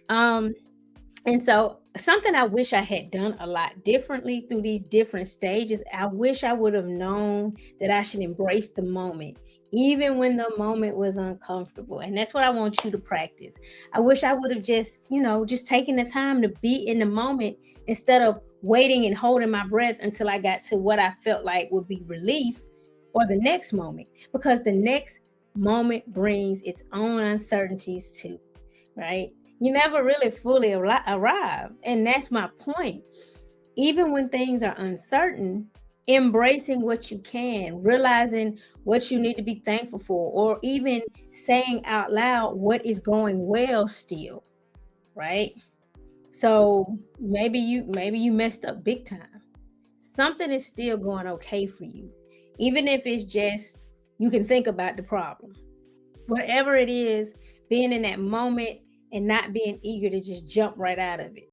Um, and so something I wish I had done a lot differently through these different stages, I wish I would have known that I should embrace the moment, even when the moment was uncomfortable. And that's what I want you to practice. I wish I would have just taken the time to be in the moment instead of waiting and holding my breath until I got to what I felt like would be relief or the next moment, because the next moment brings its own uncertainties too, right? You never really fully arrive. And that's my point. Even when things are uncertain, embracing what you can, realizing what you need to be thankful for, or even saying out loud what is going well still, right? So maybe you messed up big time. Something is still going okay for you. Even if it's just you can think about the problem. Whatever it is, being in that moment and not being eager to just jump right out of it.